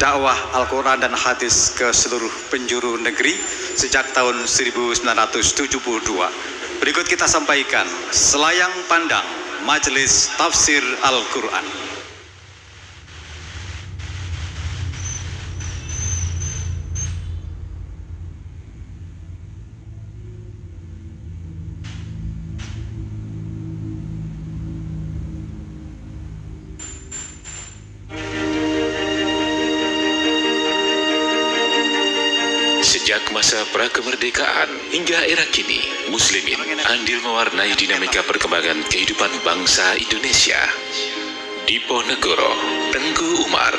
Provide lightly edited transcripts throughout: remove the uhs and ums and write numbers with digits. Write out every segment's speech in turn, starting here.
dakwah Al-Quran dan hadis ke seluruh penjuru negeri sejak tahun 1972. Berikut kita sampaikan Selayang Pandang Majelis Tafsir Al-Quran. Sejak masa prakemerdekaan hingga era kini, Muslimin andil mewarnai dinamika perkembangan kehidupan bangsa Indonesia. Diponegoro, Tengku Umar,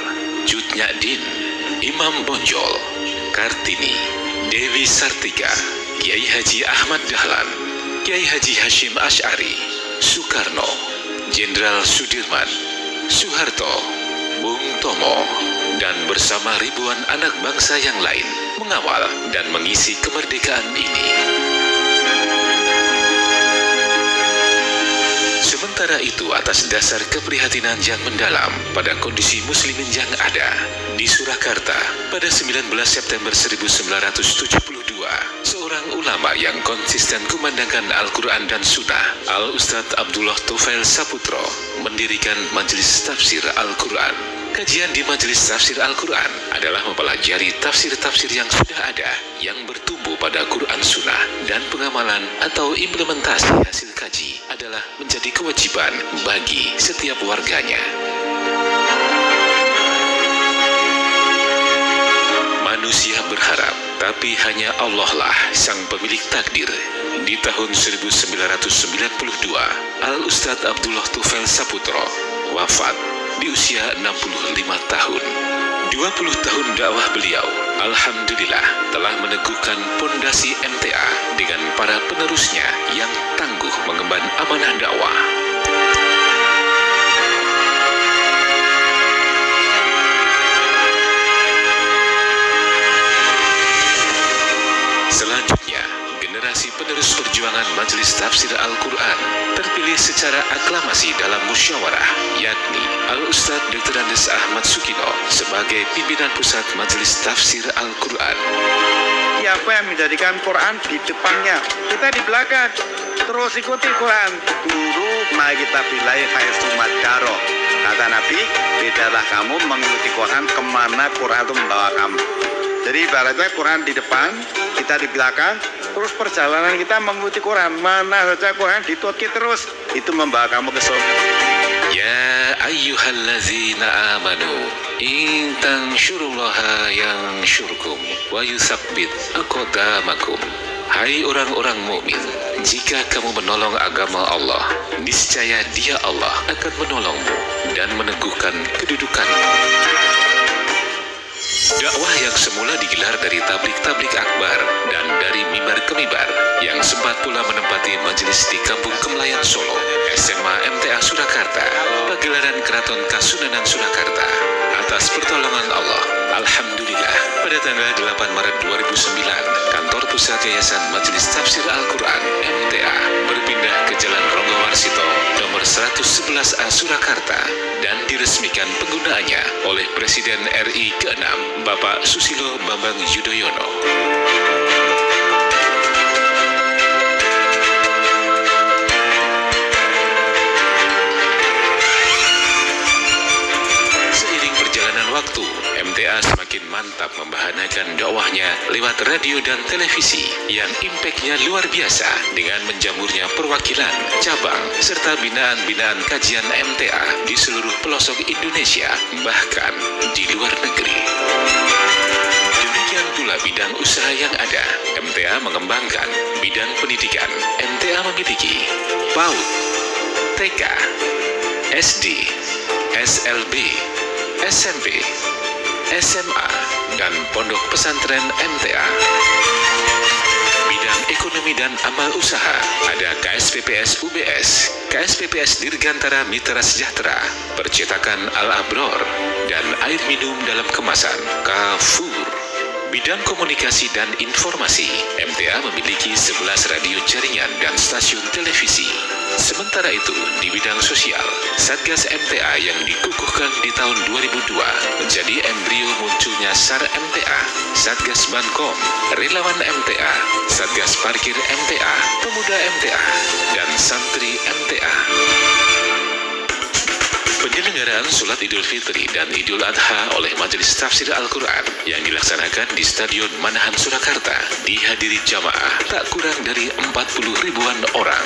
Cut Nyadin, Imam Bonjol, Kartini, Dewi Sartika, Kiai Haji Ahmad Dahlan, Kiai Haji Hashim Asy'ari, Soekarno, Jenderal Sudirman, Soeharto, Bung Tomo, dan bersama ribuan anak bangsa yang lain mengawal dan mengisi kemerdekaan ini. Sementara itu, atas dasar keprihatinan yang mendalam pada kondisi muslimin yang ada di Surakarta pada 19 September 1972, seorang ulama yang konsisten kumandangkan Al-Quran dan Sunnah, Al-Ustadz Abdullah Tufail Saputro, mendirikan Majelis Tafsir Al-Quran. Kajian di Majelis Tafsir Al-Quran adalah mempelajari tafsir-tafsir yang sudah ada, yang bertumbuh pada Quran Sunnah, dan pengamalan atau implementasi hasil kaji adalah menjadi kewajiban bagi setiap warganya. Manusia berharap, tapi hanya Allah lah sang pemilik takdir. Di tahun 1992, Al-Ustadz Abdullah Tufail Saputro wafat di usia 65 tahun. 20 tahun dakwah beliau, alhamdulillah, telah meneguhkan pondasi MTA dengan para penerusnya yang tangguh mengemban amanah dakwah. Selanjutnya, generasi penerus perjuangan Majelis Tafsir Al-Quran terpilih secara aklamasi dalam musyawarah, yakni Al-Ustadz Dr. Andes Ahmad Sukino sebagai pimpinan pusat Majelis Tafsir Al-Quran. Siapa yang menjadikan Quran di depannya, kita di belakang, terus ikuti Quran. Guru mari kita bilai haitsu madaro. Kata Nabi, bedalah kamu mengikuti Quran kemana Quran itu membawa kamu. Jadi ibaratnya Quran di depan, kita di belakang, terus perjalanan kita mengikuti Quran. Mana saja Quran ditutupi terus, itu membawa kamu ke surga. Ya ayyuhallazina amanu in tansyurullaha yansyurkum wa yusabbit aqdamakum. Hai orang-orang mukmin, jika kamu menolong agama Allah, niscaya Dia Allah akan menolongmu dan meneguhkan kedudukanmu. Dakwah yang semula digelar dari tablik-tablik akbar dan dari mimbar ke mimbar, yang sempat pula menempati majelis di Kampung Kemelayan Solo, SMA MTA Surakarta, pagelaran Keraton Kasunanan Surakarta. Atas pertolongan Allah, alhamdulillah, pada tanggal 8 Maret 2009, kantor pusat Yayasan Majelis Tafsir Al-Quran MTA berpindah ke Jalan Ronggo Warsito nomor 111A Surakarta dan diresmikan penggunaannya oleh Presiden RI ke-6 Bapak Susilo Bambang Yudhoyono. Seiring perjalanan waktu, MTA semakin mantap membahanakan dakwahnya lewat radio dan televisi yang impaknya luar biasa dengan menjamurnya perwakilan, cabang, serta binaan-binaan kajian MTA di seluruh pelosok Indonesia, bahkan di luar negeri. Demikian pula bidang usaha yang ada. MTA mengembangkan bidang pendidikan. MTA memiliki PAUD, TK, SD, SLB, SMP, SMA, dan pondok pesantren MTA. Bidang ekonomi dan amal usaha ada KSPPS UBS, KSPPS Dirgantara Mitra Sejahtera, Percetakan Al-Abror, dan air minum dalam kemasan Kafur. Bidang komunikasi dan informasi, MTA memiliki 11 radio jaringan dan stasiun televisi. Sementara itu, di bidang sosial, Satgas MTA yang dikukuhkan di tahun 2002 menjadi embrio muncul SAR MTA, Satgas Bankom, Relawan MTA, Satgas Parkir MTA, Pemuda MTA, dan Santri MTA. Penyelenggaraan Sholat Idul Fitri dan Idul Adha oleh Majelis Tafsir Al-Quran yang dilaksanakan di Stadion Manahan Surakarta dihadiri jamaah tak kurang dari 40 ribuan orang.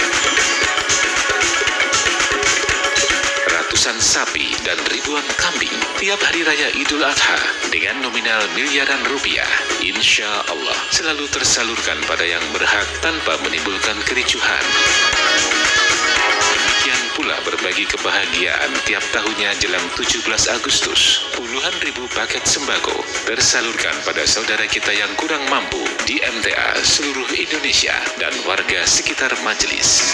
Ratusan sapi dan ribuan kambing tiap hari raya Idul Adha dengan nominal miliaran rupiah, insya Allah selalu tersalurkan pada yang berhak tanpa menimbulkan kericuhan. Demikian pula berbagi kebahagiaan tiap tahunnya jelang 17 Agustus. Puluhan ribu paket sembako tersalurkan pada saudara kita yang kurang mampu di MTA seluruh Indonesia dan warga sekitar majelis.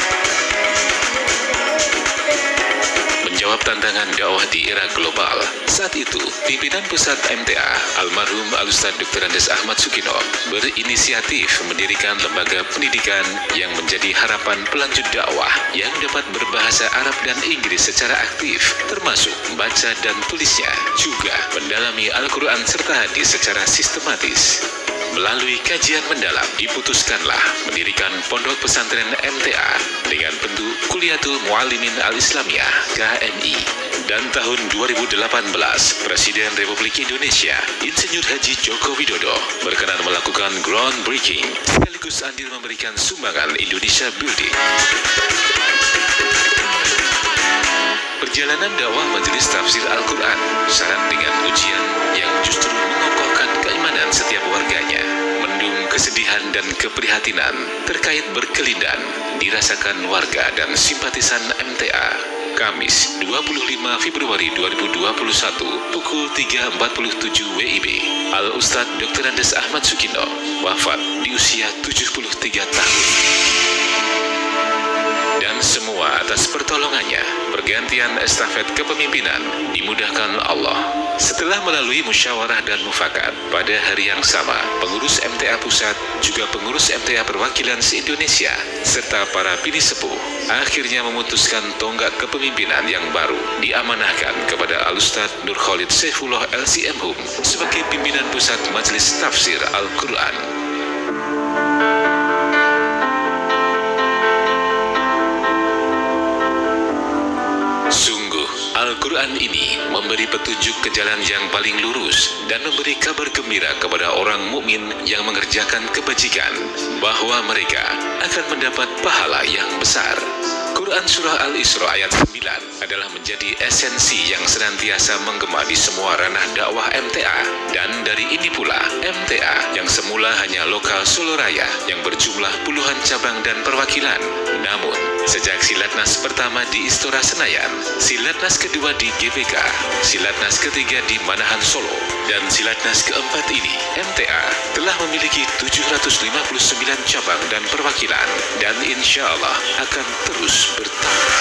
Menjawab tantangan dakwah di era global, saat itu pimpinan pusat MTA almarhum Al-Ustadz Dr. Andes Ahmad Sukino berinisiatif mendirikan lembaga pendidikan yang menjadi harapan pelanjut dakwah yang dapat berbahasa Arab dan Inggris secara aktif, termasuk baca dan tulisnya, juga mendalami Al-Quran serta hadis secara sistematis. Melalui kajian mendalam, diputuskanlah mendirikan Pondok Pesantren MTA dengan bentuk Kuliatul Muallimin Al-Islamiyah KMI. Dan tahun 2018, Presiden Republik Indonesia, Insinyur Haji Joko Widodo, berkenan melakukan groundbreaking sekaligus andil memberikan sumbangan Indonesia Building. Perjalanan dakwah Majelis Tafsir Al-Quran syarat dengan ujian yang justru mengokohkan keimanan setiap warganya. Mendung kesedihan dan keprihatinan terkait berkelindan dirasakan warga dan simpatisan MTA. Kamis 25 Februari 2021 pukul 3.47 WIB, Al-Ustadz Dr. Andes Ahmad Sukino wafat di usia 73 tahun. Dan semua atas pertolongannya, pergantian estafet kepemimpinan dimudahkan Allah. Setelah melalui musyawarah dan mufakat, pada hari yang sama, pengurus MTA Pusat, juga pengurus MTA Perwakilan se-Indonesia, serta para bini sepuh, akhirnya memutuskan tonggak kepemimpinan yang baru diamanahkan kepada Al-Ustadz Nur Khalid Saifullah LCMhum sebagai pimpinan pusat Majelis Tafsir Al-Quran. Al-Quran ini memberi petunjuk ke jalan yang paling lurus dan memberi kabar gembira kepada orang mukmin yang mengerjakan kebajikan bahwa mereka akan mendapat pahala yang besar. Quran Surah Al-Isra ayat 9 adalah menjadi esensi yang senantiasa menggema di semua ranah dakwah MTA. Dan dari ini pula, MTA yang semula hanya lokal Solo Raya yang berjumlah puluhan cabang dan perwakilan. Namun, sejak Silatnas pertama di Istora Senayan, Silatnas kedua di GBK, Silatnas ketiga di Manahan Solo, dan Silatnas keempat ini, MTA telah memiliki 759 cabang dan perwakilan, dan insya Allah akan terus bertambah.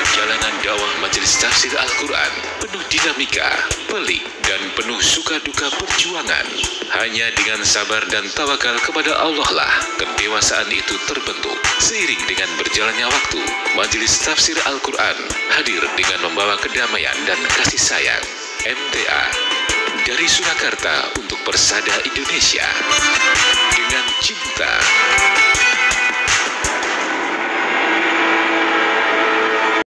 Perjalanan dakwah Majelis Tafsir Al-Quran penuh dinamika, pelik, dan penuh suka duka perjuangan. Hanya dengan sabar dan tawakal kepada Allah lah kedewasaan itu terbentuk. Seiring dengan berjalannya waktu, Majelis Tafsir Al-Quran hadir dengan membawa kedamaian dan kasih sayang. MTA dari Surakarta untuk persada Indonesia dengan cinta.